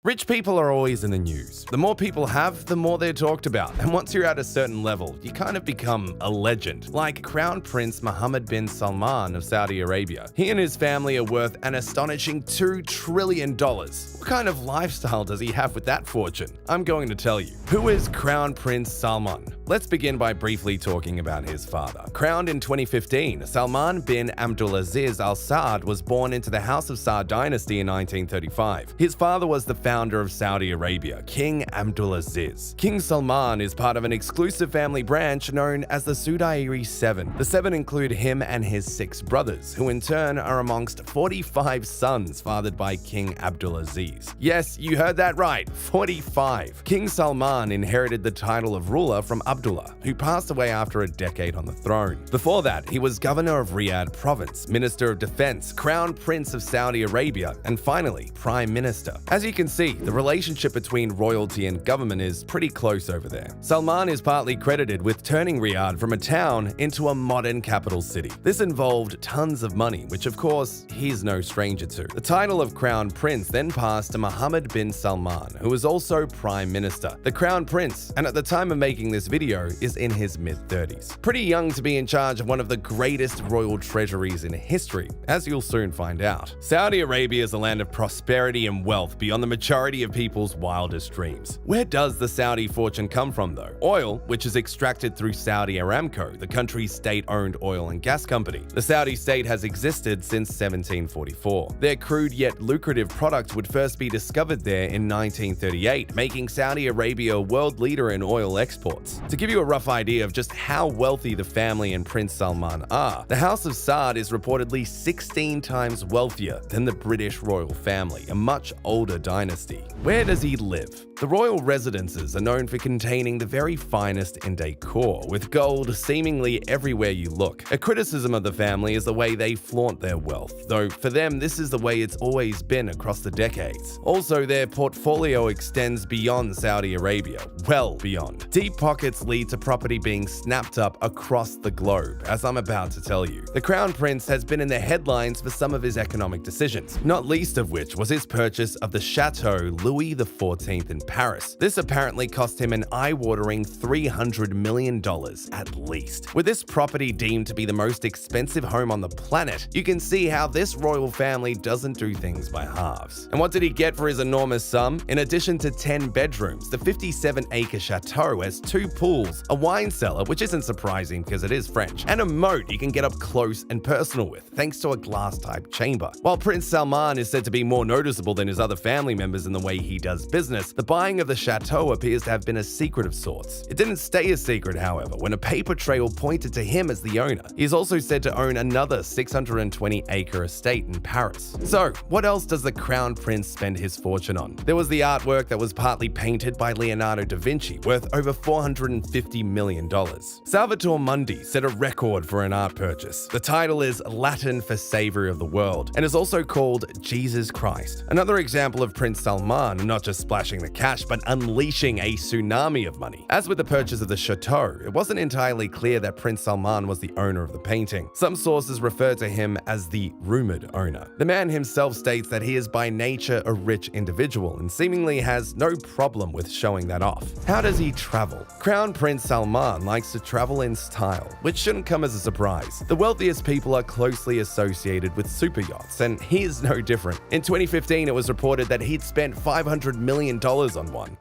Rich people are always in the news. The more people have, the more they're talked about. And once you're at a certain level, you kind of become a legend. Like Crown Prince Mohammed bin Salman of Saudi Arabia. He and his family are worth an astonishing $2 trillion. What kind of lifestyle does he have with that fortune? I'm going to tell you. Who is Crown Prince Salman? Let's begin by briefly talking about his father. Crowned in 2015, Salman bin Abdulaziz Al Saud was born into the House of Saud dynasty in 1935. His father was the founder of Saudi Arabia, King Abdulaziz. King Salman is part of an exclusive family branch known as the Sudairi Seven. The seven include him and his 6 brothers, who in turn are amongst 45 sons fathered by King Abdulaziz. Yes, you heard that right, 45. King Salman inherited the title of ruler from Abdullah, who passed away after a decade on the throne. Before that, he was governor of Riyadh province, minister of defense, crown prince of Saudi Arabia, and finally, prime minister. As you can see, the relationship between royalty and government is pretty close over there. Salman is partly credited with turning Riyadh from a town into a modern capital city. This involved tons of money, which of course, he's no stranger to. The title of crown prince then passed to Mohammed bin Salman, who was also prime minister. The crown prince, and at the time of making this video, is in his mid-30s. Pretty young to be in charge of one of the greatest royal treasuries in history, as you'll soon find out. Saudi Arabia is a land of prosperity and wealth beyond the majority of people's wildest dreams. Where does the Saudi fortune come from though? Oil, which is extracted through Saudi Aramco, the country's state-owned oil and gas company. The Saudi state has existed since 1744. Their crude yet lucrative product would first be discovered there in 1938, making Saudi Arabia a world leader in oil exports. To give you a rough idea of just how wealthy the family and Prince Salman are, the House of Saud is reportedly 16 times wealthier than the British royal family, a much older dynasty. Where does he live? The royal residences are known for containing the very finest in decor, with gold seemingly everywhere you look. A criticism of the family is the way they flaunt their wealth, though for them this is the way it's always been across the decades. Also, their portfolio extends beyond Saudi Arabia, well beyond. Deep pockets lead to property being snapped up across the globe, as I'm about to tell you. The Crown Prince has been in the headlines for some of his economic decisions, not least of which was his purchase of the Chateau Louis XIV in Paris. This apparently cost him an eye-watering $300 million at least. With this property deemed to be the most expensive home on the planet, you can see how this royal family doesn't do things by halves. And what did he get for his enormous sum? In addition to 10 bedrooms, the 57-acre chateau has 2 pools, a wine cellar, which isn't surprising because it is French, and a moat you can get up close and personal with, thanks to a glass-type chamber. While Prince Salman is said to be more noticeable than his other family members in the way he does business, the buying of the chateau appears to have been a secret of sorts. It didn't stay a secret, however, when a paper trail pointed to him as the owner. He is also said to own another 620-acre estate in Paris. So, what else does the Crown Prince spend his fortune on? There was the artwork that was partly painted by Leonardo da Vinci, worth over $450 million. Salvator Mundi set a record for an art purchase. The title is Latin for Savior of the World, and is also called Jesus Christ. Another example of Prince Salman not just splashing the cash, but unleashing a tsunami of money. As with the purchase of the chateau, it wasn't entirely clear that Prince Salman was the owner of the painting. Some sources refer to him as the rumored owner. The man himself states that he is by nature a rich individual and seemingly has no problem with showing that off. How does he travel? Crown Prince Salman likes to travel in style, which shouldn't come as a surprise. The wealthiest people are closely associated with super yachts, and he is no different. In 2015, it was reported that he'd spent $500 million on one.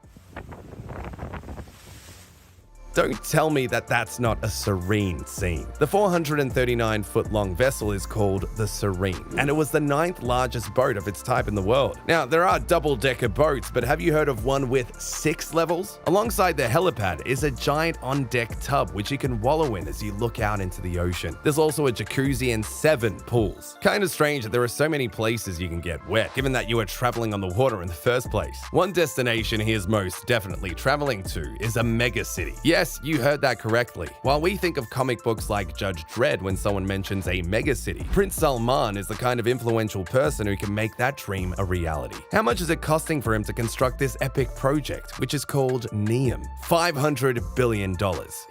Don't tell me that that's not a serene scene. The 439-foot-long vessel is called the Serene, and it was the 9th largest boat of its type in the world. Now, there are double-decker boats, but have you heard of one with 6 levels? Alongside the helipad is a giant on-deck tub which you can wallow in as you look out into the ocean. There's also a jacuzzi and 7 pools. Kinda strange that there are so many places you can get wet, given that you are traveling on the water in the first place. One destination he is most definitely traveling to is a mega city. Yes, Yes, you heard that correctly. While we think of comic books like Judge Dredd when someone mentions a megacity, Prince Salman is the kind of influential person who can make that dream a reality. How much is it costing for him to construct this epic project, which is called NEOM? $500 billion.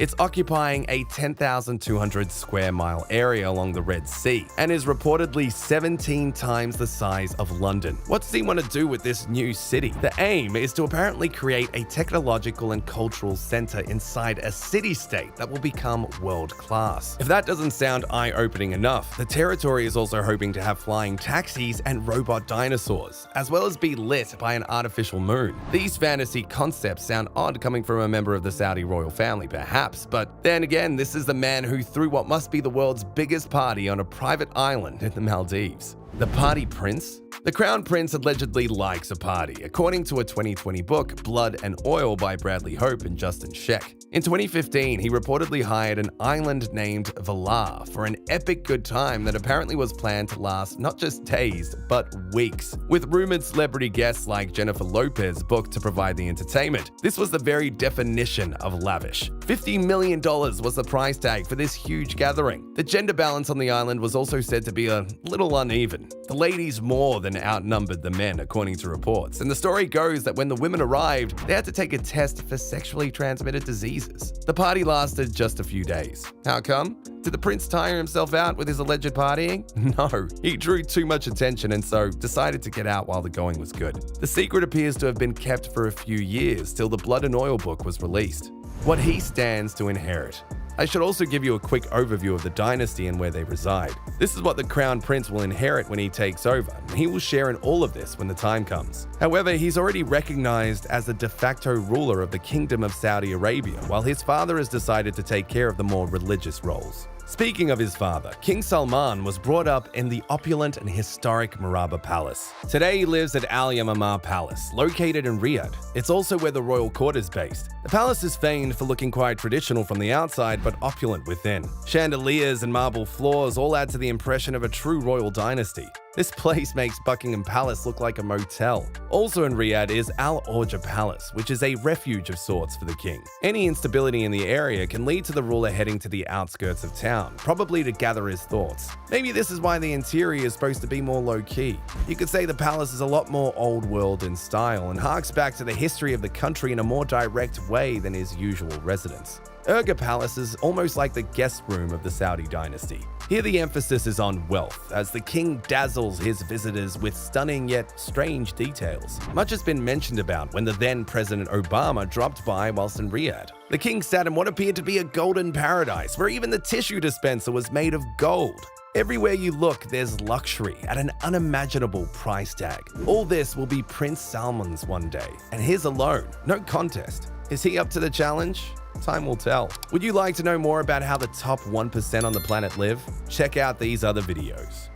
It's occupying a 10,200 square mile area along the Red Sea and is reportedly 17 times the size of London. What does he want to do with this new city? The aim is to apparently create a technological and cultural center inside a city-state that will become world-class. If that doesn't sound eye-opening enough, the territory is also hoping to have flying taxis and robot dinosaurs, as well as be lit by an artificial moon. These fantasy concepts sound odd coming from a member of the Saudi royal family, perhaps, but then again, this is the man who threw what must be the world's biggest party on a private island in the Maldives. The Party Prince? The Crown Prince allegedly likes a party, according to a 2020 book, Blood and Oil by Bradley Hope and Justin Sheck. In 2015, he reportedly hired an island named Valar for an epic good time that apparently was planned to last not just days, but weeks, with rumored celebrity guests like Jennifer Lopez booked to provide the entertainment. This was the very definition of lavish. $50 million was the price tag for this huge gathering. The gender balance on the island was also said to be a little uneven. The ladies more than outnumbered the men, according to reports, and the story goes that when the women arrived, they had to take a test for sexually transmitted diseases. The party lasted just a few days. How come? Did the prince tire himself out with his alleged partying? No, he drew too much attention and so decided to get out while the going was good. The secret appears to have been kept for a few years till the Blood and Oil book was released. What he stands to inherit. I should also give you a quick overview of the dynasty and where they reside. This is what the Crown Prince will inherit when he takes over, and he will share in all of this when the time comes. However, he's already recognized as the de facto ruler of the Kingdom of Saudi Arabia, while his father has decided to take care of the more religious roles. Speaking of his father, King Salman was brought up in the opulent and historic Murabba Palace. Today he lives at Al Yamamah Palace, located in Riyadh. It's also where the royal court is based. The palace is famed for looking quite traditional from the outside, but opulent within. Chandeliers and marble floors all add to the impression of a true royal dynasty. This place makes Buckingham Palace look like a motel. Also in Riyadh is Al Orja Palace, which is a refuge of sorts for the king. Any instability in the area can lead to the ruler heading to the outskirts of town, probably to gather his thoughts. Maybe this is why the interior is supposed to be more low-key. You could say the palace is a lot more old world in style and harks back to the history of the country in a more direct way than his usual residence. Urga Palace is almost like the guest room of the Saudi dynasty. Here the emphasis is on wealth, as the king dazzles his visitors with stunning yet strange details. Much has been mentioned about when the then President Obama dropped by whilst in Riyadh. The king sat in what appeared to be a golden paradise, where even the tissue dispenser was made of gold. Everywhere you look, there's luxury at an unimaginable price tag. All this will be Prince Salman's one day, and his alone, no contest. Is he up to the challenge? Time will tell. Would you like to know more about how the top 1% on the planet live? Check out these other videos.